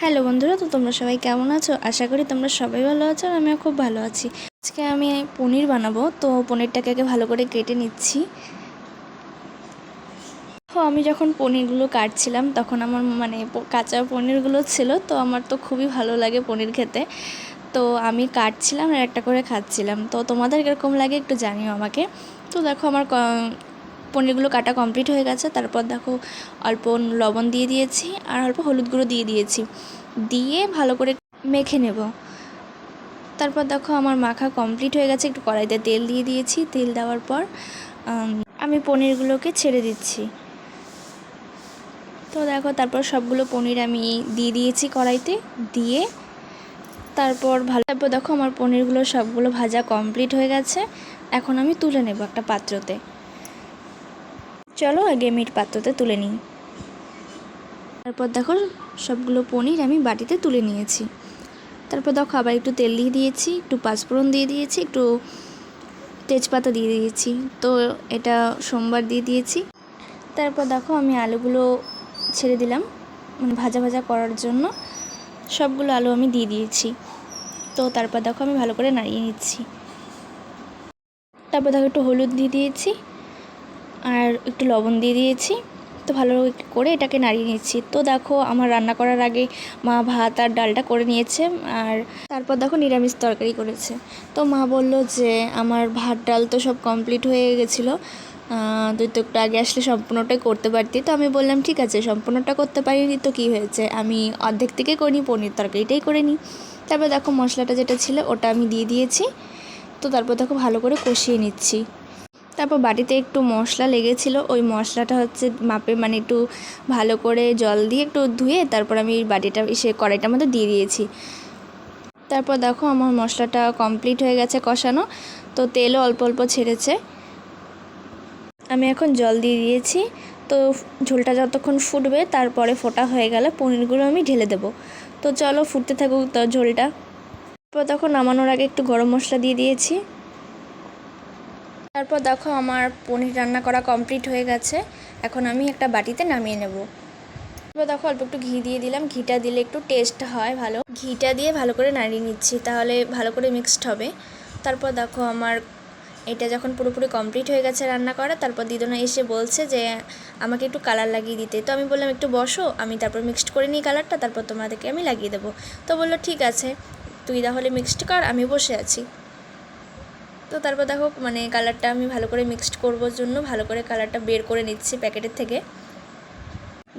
Hello বন্ধুরা, তো তোমরা সবাই কেমন আছো? আশা করি তোমরা সবাই ভালো আছো আর আমিও খুব ভালো আছি। আজকে আমি পনির বানাবো, তো পনিরটাকে আগে ভালো করে কেটে নিচ্ছি। তো আমি যখন পনিরগুলো কাটছিলাম তখন আমার কাঁচা পনিরগুলো ছিল, তো আমার তো খুবই ভালো লাগে পনির খেতে। তো আমি কাটছিলাম আর একটা করে খাচ্ছিলাম। তো তোমাদের কীরকম লাগে একটু জানিও আমাকে। তো দেখো আমার পনিরগুলো কাটা কমপ্লিট হয়ে গেছে। তারপর দেখো অল্প লবণ দিয়ে দিয়েছি আর অল্প হলুদ গুঁড়ো দিয়ে দিয়েছি, দিয়ে ভালো করে মেখে নেব। তারপর দেখো আমার মাখা কমপ্লিট হয়ে গেছে। একটু কড়াইতে তেল দিয়ে দিয়েছি। তেল দেওয়ার পর আমি পনিরগুলোকে ছেড়ে দিচ্ছি। তো দেখো তারপর সবগুলো পনির আমি দিয়ে দিয়েছি কড়াইতে, দিয়ে তারপর দেখো আমার পনিরগুলো সবগুলো ভাজা কমপ্লিট হয়ে গেছে। এখন আমি তুলে নেব একটা পাত্রতে। চলো আগে আমি পাত্রতে তুলে নিই। তারপর দেখো সবগুলো পনির আমি বাটিতে তুলে নিয়েছি। তারপর দেখো আবার একটু তেল দিয়ে দিয়েছি, একটু পাঁচফোড়ন দিয়ে দিয়েছি, একটু তেজপাতা দিয়ে দিয়েছি। তো এটা সোমবার দিয়ে দিয়েছি। তারপর দেখো আমি আলুগুলো ছেড়ে দিলাম ভাজা ভাজা করার জন্য। সবগুলো আলু আমি দিয়ে দিয়েছি। তো তারপর দেখো আমি ভালো করে নাড়িয়ে নিচ্ছি। তারপর দেখো একটু হলুদ দিয়ে দিয়েছি আর একটু লবণ দিয়ে দিয়েছি। তো ভালো করে এটাকে নাড়িয়ে নিচ্ছি। তো দেখো আমার রান্না করার আগে মা ভাত আর ডালটা করে নিয়েছে, আর তারপর দেখো নিরামিষ তরকারি করেছে। তো মা বলল যে আমার ভাত ডাল তো সব কমপ্লিট হয়ে গেছিলো, তুই তো একটু আগে আসলে সম্পূর্ণটাই করতে পারতি। তো আমি বললাম ঠিক আছে, সম্পূর্ণটা করতে পারিনি তো কী হয়েছে, আমি অর্ধেক থেকে করিনি, পনির তরকারিটাই করে নিই। তারপর দেখো মশলাটা যেটা ছিল ওটা আমি দিয়ে দিয়েছি। তো তারপর দেখো ভালো করে কষিয়ে নিচ্ছি। তারপর বাটিতে একটু মশলা লেগেছিলো, ওই মশলাটা হচ্ছে মাপে একটু ভালো করে জল দিয়ে একটু ধুয়ে তারপর আমি বাটিটা কড়াইটার মধ্যে দিয়ে দিয়েছি। তারপর দেখো আমার মশলাটা কমপ্লিট হয়ে গেছে কষানো, তো তেলও অল্প অল্প ছেড়েছে। আমি এখন জল দিয়ে দিয়েছি। তো ঝোলটা যতক্ষণ ফুটবে তারপরে ফোটা হয়ে গেলে পনিরগুলো আমি ঢেলে দেবো। তো চলো ফুটতে থাকুক তো ঝোলটা। তারপর তখন নামানোর আগে একটু গরম মশলা দিয়ে দিয়েছি। তারপর দেখো আমার পনির রান্না করা কমপ্লিট হয়ে গেছে। এখন আমি একটা বাটিতে নামিয়ে নেব। তারপর দেখো অল্প একটু ঘি দিয়ে দিলাম, ঘিটা দিলে একটু টেস্ট হয় ভালো। ঘিটা দিয়ে ভালো করে নাড়িয়ে নিচ্ছি, তাহলে ভালো করে মিক্সড হবে। তারপর দেখো আমার এটা যখন পুরোপুরি কমপ্লিট হয়ে গেছে রান্না করা, তারপর দিদুনা এসে বলছে যে আমাকে একটু কালার লাগিয়ে দিতে। তো আমি বললাম একটু বসো, আমি তারপর মিক্সড করে নিই কালারটা, তারপর তোমাদেরকে আমি লাগিয়ে দেবো। তো বললো ঠিক আছে, তুই তাহলে মিক্সড কর, আমি বসে আছি। তো তারপর দেখো কালারটা আমি ভালো করে মিক্সড করবার জন্য ভালো করে কালারটা বের করে নিচ্ছি প্যাকেটের থেকে।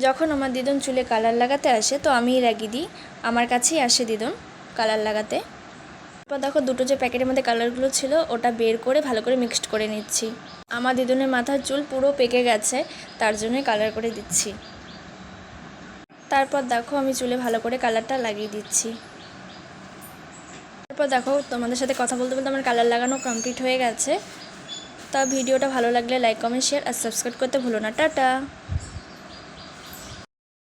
যখন আমার দিদুন চুলে কালার লাগাতে আসে তো আমিই লাগিয়ে দিই, আমার কাছেই আসে দিদুন কালার লাগাতে। তারপর দেখো দুটো যে প্যাকেটের মধ্যে কালারগুলো ছিল ওটা বের করে ভালো করে মিক্সড করে নিচ্ছি। আমার দিদুনের মাথার চুল পুরো পেকে গেছে, তার জন্যই কালার করে দিচ্ছি। তারপর দেখো আমি চুলে ভালো করে কালারটা লাগিয়ে দিচ্ছি। তারপর দেখো তোমাদের সাথে কথা বলতে বলতে আমার কালার লাগানো কমপ্লিট হয়ে গেছে। তা ভিডিওটা ভালো লাগলে লাইক কমেন্ট শেয়ার আর সাবস্ক্রাইব করতে ভুলো না। টাটা।